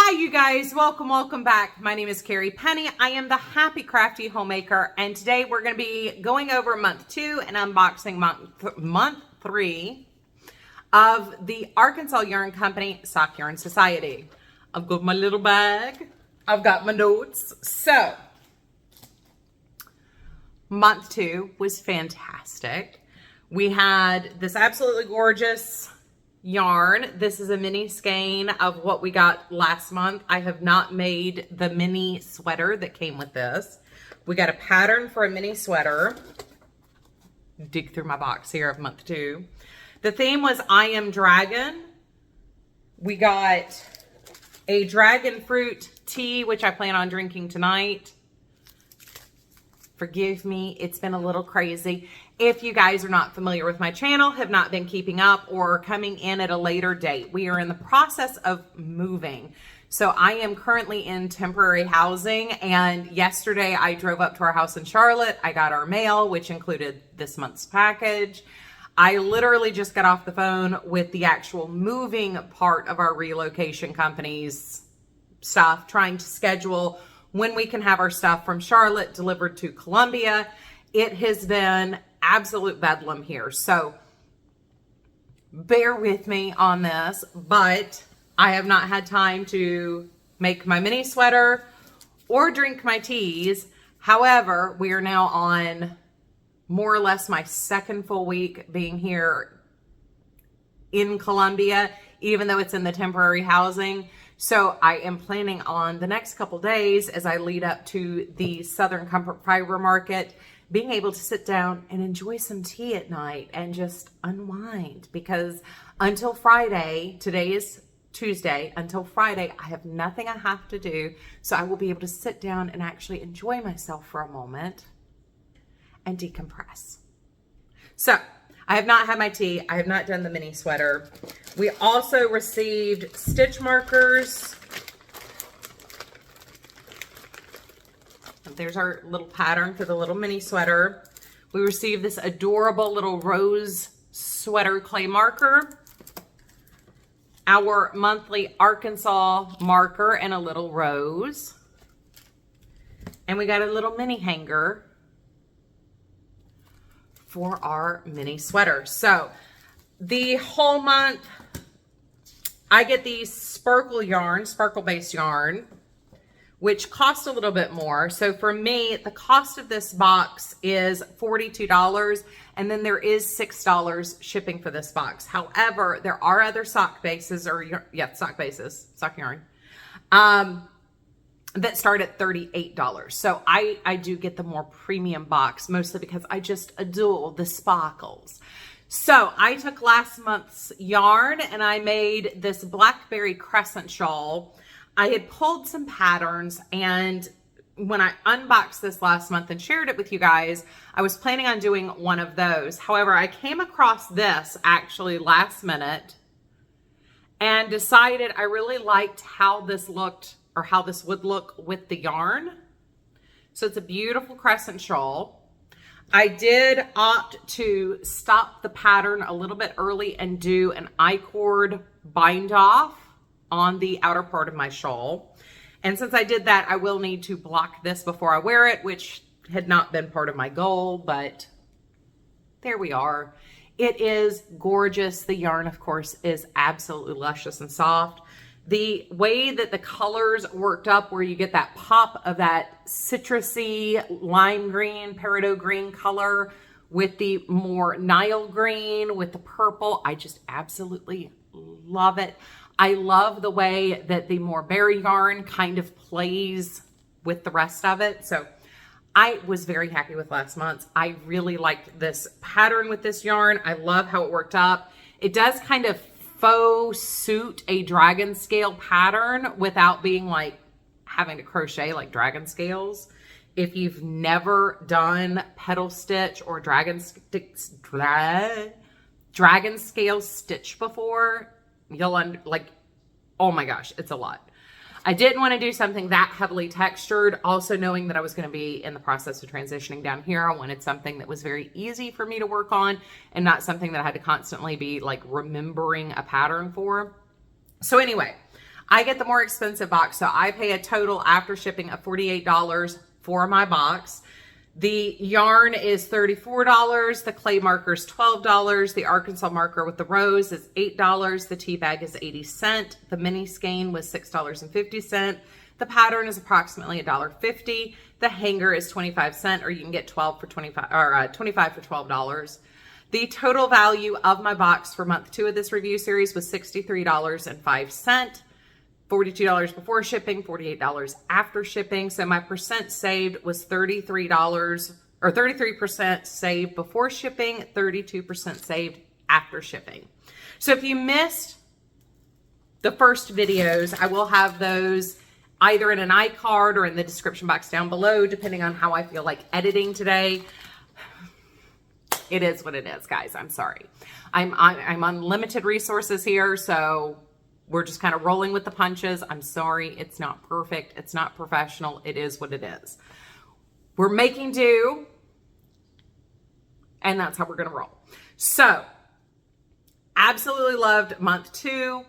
Hi you guys, welcome back. My name is Carrie Penny. I am the Happy Crafty Homemaker, and today we're going to be going over month 2 and unboxing month 3 of the Arkansas Yarn Company Sock Yarn Society. I've got my little bag. I've got my notes. So, month 2 was fantastic. We had this absolutely gorgeous yarn. This is a mini skein of what we got last month. I have not made the mini sweater that came with this. We got a pattern for a mini sweater. Dig through my box here of month 2. The theme was I Am Dragon. We got a dragon fruit tea, which I plan on drinking tonight. Forgive me, it's been a little crazy. If you guys are not familiar with my channel, have not been keeping up, or coming in at a later date, we are in the process of moving. So I am currently in temporary housing, and yesterday I drove up to our house in Charlotte. I got our mail, which included this month's package. I literally just got off the phone with the actual moving part of our relocation company's stuff, trying to schedule when we can have our stuff from Charlotte delivered to Columbia. It has been absolute bedlam here. So bear with me on this, but I have not had time to make my mini sweater or drink my teas. However, we are now on more or less my second full week being here in Columbia, even though it's in the temporary housing. So I am planning on the next couple days as I lead up to the Southern Comfort Fiber Market, being able to sit down and enjoy some tea at night and just unwind, because until Friday, today is Tuesday, until Friday, I have nothing I have to do. So I will be able to sit down and actually enjoy myself for a moment and decompress. So I have not had my tea. I have not done the mini sweater. We also received stitch markers. There's our little pattern for the little mini sweater. We received this adorable little rose sweater clay marker, our monthly Arkansas marker and a little rose, and we got a little mini hanger for our mini sweater. So the whole month I get these sparkle yarn, sparkle based yarn, which cost a little bit more. So for me, the cost of this box is $42, and then there is $6 shipping for this box. However, there are other sock bases, or sock bases, sock yarn, that start at $38. So I do get the more premium box, mostly because I just adore the sparkles. So I took last month's yarn and I made this blackberry crescent shawl. I had pulled some patterns, and when I unboxed this last month and shared it with you guys, I was planning on doing one of those. However, I came across this actually last minute and decided I really liked how this looked, or how this would look with the yarn. So it's a beautiful crescent shawl. I did opt to stop the pattern a little bit early and do an I-cord bind off on the outer part of my shawl. And since I did that, I will need to block this before I wear it, which had not been part of my goal, but there we are. It is gorgeous. The yarn, of course, is absolutely luscious and soft. The way that the colors worked up, where you get that pop of that citrusy lime green, peridot green color with the more Nile green with the purple, I just absolutely love it. I love the way that the more berry yarn kind of plays with the rest of it. So I was very happy with last month's. I really liked this pattern with this yarn. I love how it worked up. It does kind of faux suit a dragon scale pattern without being like having to crochet like dragon scales. If you've never done petal stitch or dragon scale stitch before, you'll oh my gosh, it's a lot. I didn't want to do something that heavily textured. Also, knowing that I was going to be in the process of transitioning down here, I wanted something that was very easy for me to work on and not something that I had to constantly be like remembering a pattern for. So anyway, I get the more expensive box. So I pay a total after shipping of $48 for my box. The yarn is $34. The clay marker is $12. The Arkansas marker with the rose is $8. The tea bag is 80 cents. The mini skein was $6.50. The pattern is approximately $1.50. The hanger is 25 cents, or you can get 12 for 25 or 25 for $12. The total value of my box for month 2 of this review series was $63.05. $42 before shipping, $48 after shipping. So my percent saved was $33, or 33% saved before shipping, 32% saved after shipping. So if you missed the first videos, I will have those either in an iCard or in the description box down below, depending on how I feel like editing today. It is what it is, guys. I'm sorry. I'm on limited resources here, so we're just kind of rolling with the punches. I'm sorry. It's not perfect. It's not professional. It is what it is. We're making do, and that's how we're going to roll. So, absolutely loved month 2.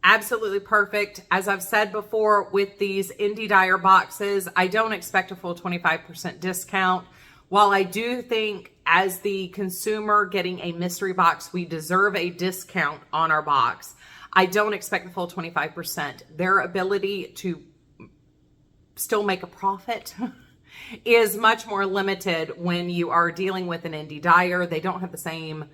Absolutely perfect. As I've said before, with these indie dyer boxes, I don't expect a full 25% discount. While I do think as the consumer getting a mystery box, we deserve a discount on our box, I don't expect the full 25%. Their ability to still make a profit is much more limited when you are dealing with an indie dyer. They don't have the same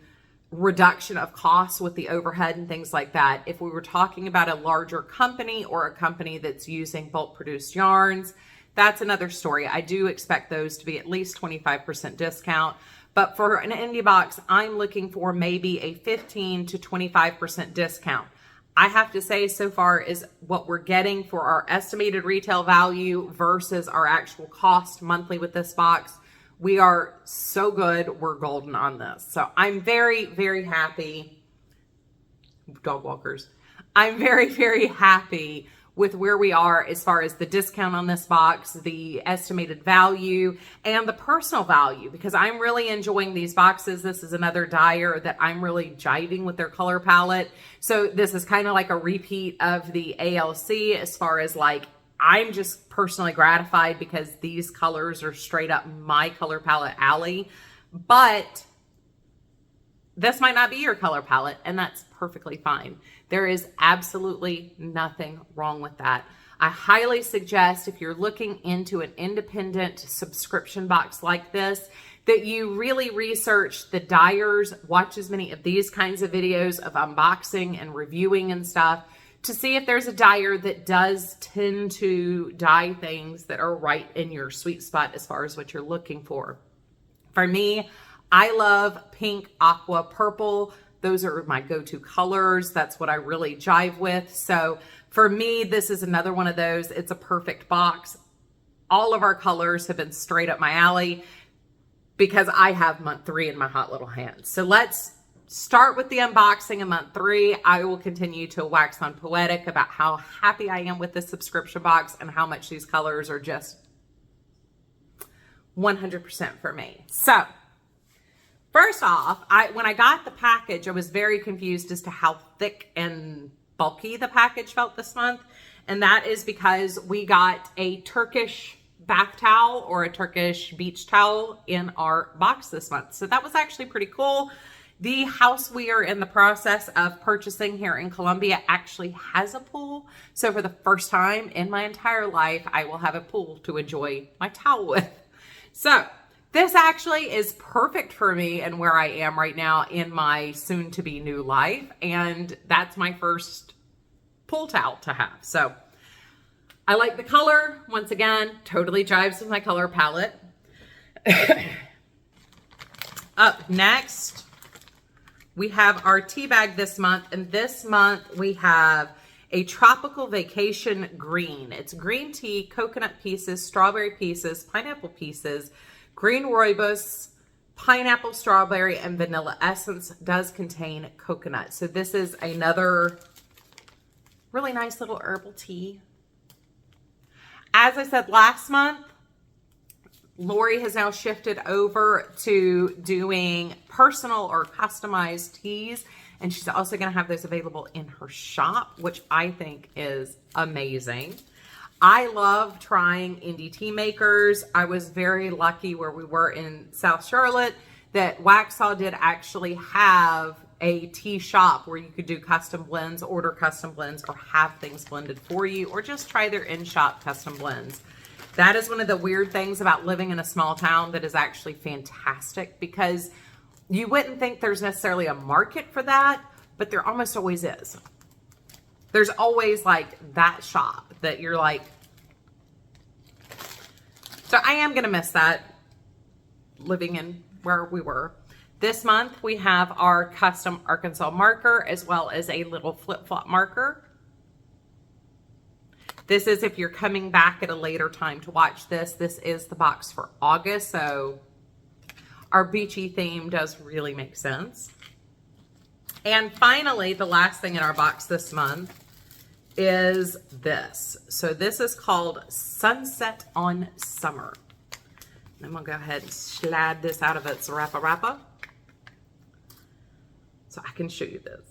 reduction of costs with the overhead and things like that. If we were talking about a larger company or a company that's using bulk produced yarns, that's another story. I do expect those to be at least 25% discount. But for an indie box, I'm looking for maybe a 15 to 25% discount. I have to say, so far is what we're getting for our estimated retail value versus our actual cost monthly with this box. We are so good. We're golden on this. So I'm very, very happy. Dog walkers. I'm very, very happy with where we are as far as the discount on this box, the estimated value, and the personal value, because I'm really enjoying these boxes. This is another dyer that I'm really jiving with their color palette. So this is kind of like a repeat of the ALC as far as like, I'm just personally gratified because these colors are straight up my color palette alley. But this might not be your color palette, and that's perfectly fine. There is absolutely nothing wrong with that. I highly suggest, if you're looking into an independent subscription box like this, that you really research the dyers, watch as many of these kinds of videos of unboxing and reviewing and stuff to see if there's a dyer that does tend to dye things that are right in your sweet spot as far as what you're looking for. For me, I love pink, aqua, purple. Those are my go-to colors. That's what I really jive with. So for me, this is another one of those. It's a perfect box. All of our colors have been straight up my alley because I have month 3 in my hot little hands. So let's start with the unboxing in month 3. I will continue to wax on poetic about how happy I am with this subscription box and how much these colors are just 100% for me. So first off, when I got the package, I was very confused as to how thick and bulky the package felt this month. And that is because we got a Turkish bath towel or a Turkish beach towel in our box this month. So that was actually pretty cool. The house we are in the process of purchasing here in Columbia actually has a pool. So for the first time in my entire life, I will have a pool to enjoy my towel with. So this actually is perfect for me and where I am right now in my soon-to-be new life. And that's my first pool towel to have. So I like the color. Once again, totally jives with my color palette. Up next, we have our tea bag this month. And this month we have a tropical vacation green. It's green tea, coconut pieces, strawberry pieces, pineapple pieces, green rooibos, pineapple, strawberry, and vanilla essence. Does contain coconut. So this is another really nice little herbal tea. As I said last month, Lori has now shifted over to doing personal or customized teas. And she's also going to have those available in her shop, which I think is amazing. I love trying indie tea makers. I was very lucky where we were in South Charlotte that Waxhaw did actually have a tea shop where you could do custom blends, order custom blends, or have things blended for you, or just try their in-shop custom blends. That is one of the weird things about living in a small town that is actually fantastic, because you wouldn't think there's necessarily a market for that, but there almost always is. There's always like that shop that you're like, so I am going to miss that living in where we were. This month we have our custom Arkansas marker as well as a little flip-flop marker. This is if you're coming back at a later time to watch this. This is the box for August, so our beachy theme does really make sense. And finally, the last thing in our box this month is this. So this is called Sunset on Summer. I'm gonna go ahead and slide this out of its wrapper so I can show you this.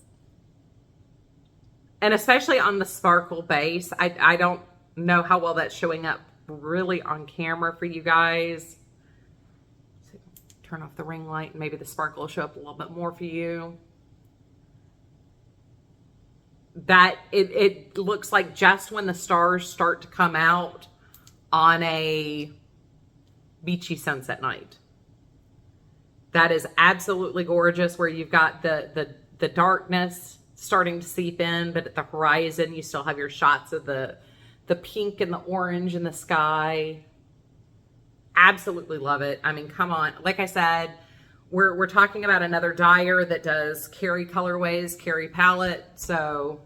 And especially on the sparkle base, I don't know how well that's showing up really on camera for you guys. So turn off the ring light and maybe the sparkle will show up a little bit more for you. That it looks like just when the stars start to come out on a beachy sunset night. That is absolutely gorgeous, where you've got the darkness starting to seep in, but at the horizon you still have your shots of the pink and the orange in the sky. Absolutely love it. I mean, come on. Like I said, we're talking about another dyer that does Carrie colorways, Carrie palette. So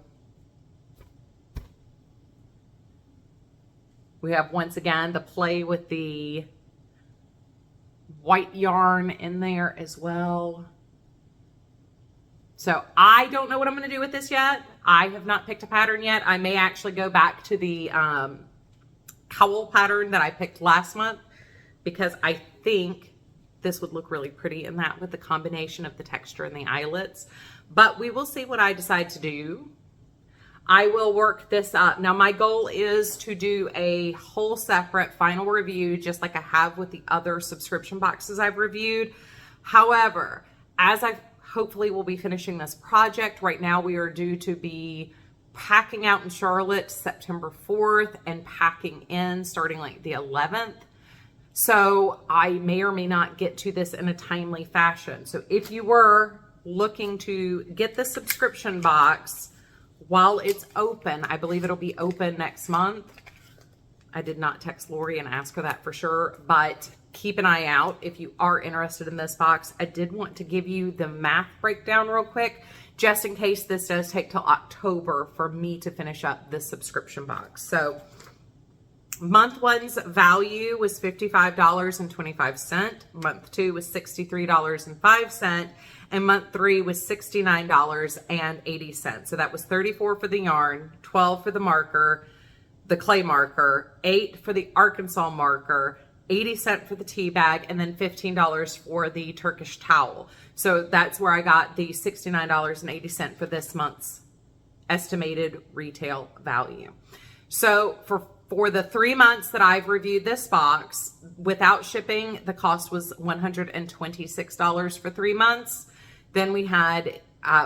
we have, once again, the play with the white yarn in there as well. So I don't know what I'm going to do with this yet. I have not picked a pattern yet. I may actually go back to the cowl pattern that I picked last month, because I think this would look really pretty in that with the combination of the texture and the eyelets. But we will see what I decide to do. I will work this up. Now my goal is to do a whole separate final review, just like I have with the other subscription boxes I've reviewed. However, as I hopefully will be finishing this project, right now we are due to be packing out in Charlotte September 4th and packing in starting like the 11th. So I may or may not get to this in a timely fashion. So if you were looking to get the subscription box while it's open, I believe it'll be open next month. I did not text Lori and ask her that for sure, but keep an eye out if you are interested in this box. I did want to give you the math breakdown real quick, just in case this does take till October for me to finish up this subscription box. So month one's value was $55.25. Month two was $63.05. And month three was $69.80. So that was $34 for the yarn, $12 for the marker, the clay marker, $8 for the Arkansas marker, 80 cents for the tea bag, and then $15 for the Turkish towel. So that's where I got the $69.80 for this month's estimated retail value. So for the 3 months that I've reviewed this box, without shipping, the cost was $126 for 3 months. Then we had,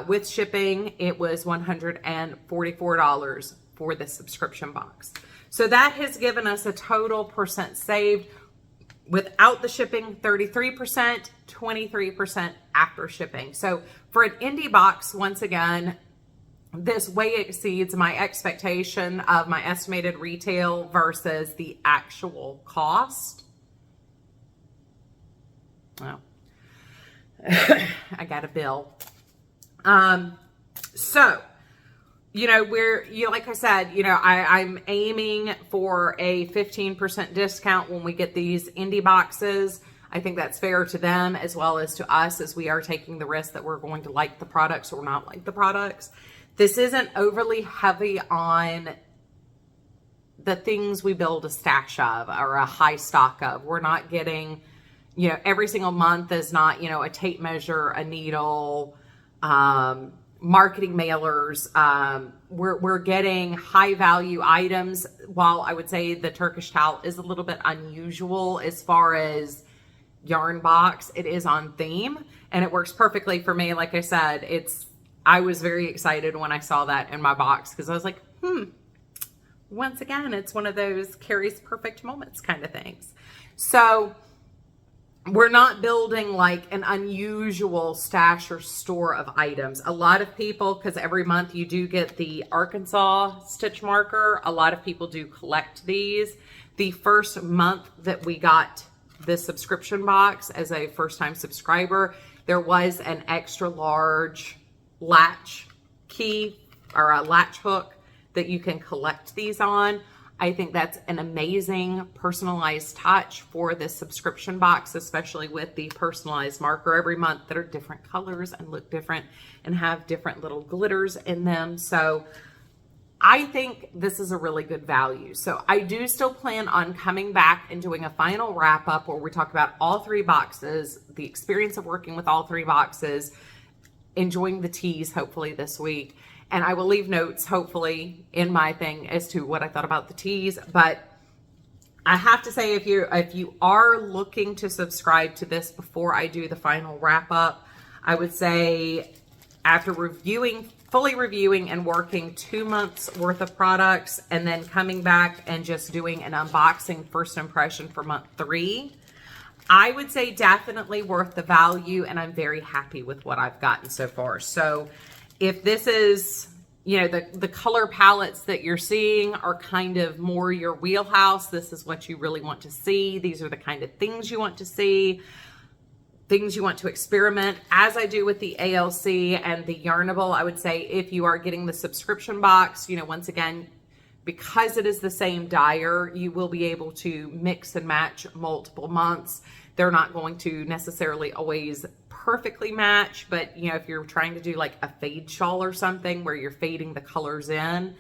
with shipping, it was $144 for the subscription box. So that has given us a total percent saved. Without the shipping, 33%, 23% after shipping. So for an indie box, once again, this way exceeds my expectation of my estimated retail versus the actual cost. Well, I got a bill. So, you know, like I said, you know, I'm aiming for a 15% discount when we get these indie boxes. I think that's fair to them as well as to us, as we are taking the risk that we're going to like the products or not like the products. This isn't overly heavy on the things we build a stash of or a high stock of. We're not getting, you know, every single month is not, you know, a tape measure, a needle, marketing mailers. We're getting high value items. While I would say the Turkish towel is a little bit unusual as far as yarn box, it is on theme and it works perfectly for me. Like I said, I was very excited when I saw that in my box because I was like, once again, it's one of those Carrie's perfect moments kind of things. So we're not building like an unusual stash or store of items. A lot of people, because every month you do get the Arkansas stitch marker, a lot of people do collect these. The first month that we got this subscription box as a first-time subscriber, there was an extra large latch key or a latch hook that you can collect these on. I think that's an amazing personalized touch for this subscription box, especially with the personalized marker every month that are different colors and look different and have different little glitters in them. So I think this is a really good value. So I do still plan on coming back and doing a final wrap up where we talk about all 3 boxes, the experience of working with all 3 boxes, enjoying the teas hopefully this week. And I will leave notes, hopefully, in my thing as to what I thought about the teas. But I have to say, if you are looking to subscribe to this before I do the final wrap up, I would say after fully reviewing and working 2 months worth of products and then coming back and just doing an unboxing first impression for month 3, I would say definitely worth the value. And I'm very happy with what I've gotten so far. So if this is, the color palettes that you're seeing are kind of more your wheelhouse, this is what you really want to see. These are the kind of things you want to see, things you want to experiment. As I do with the ALC and the Yarnable, I would say if you are getting the subscription box, once again, because it is the same dyer, you will be able to mix and match multiple months. They're not going to necessarily always perfectly match, but if you're trying to do like a fade shawl or something where you're fading the colors in,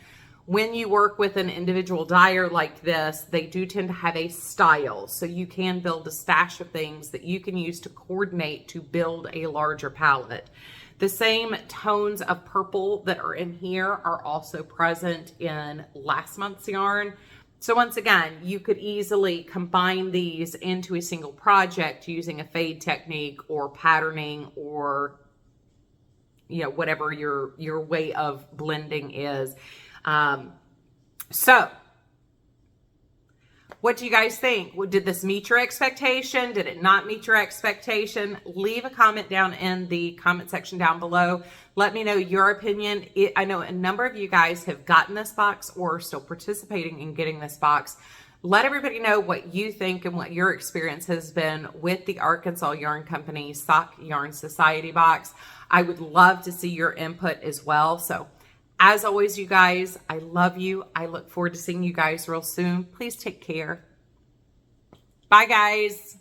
when you work with an individual dyer like this, they do tend to have a style. So you can build a stash of things that you can use to coordinate to build a larger palette. The same tones of purple that are in here are also present in last month's yarn. So once again, you could easily combine these into a single project using a fade technique or patterning or, whatever your way of blending is. So what do you guys think? Did this meet your expectation? Did it not meet your expectation? Leave a comment down in the comment section down below. Let me know your opinion. I know a number of you guys have gotten this box or are still participating in getting this box. Let everybody know what you think and what your experience has been with the Arkansas Yarn Company Sock Yarn Society box. I would love to see your input as well. So as always, you guys, I love you. I look forward to seeing you guys real soon. Please take care. Bye, guys.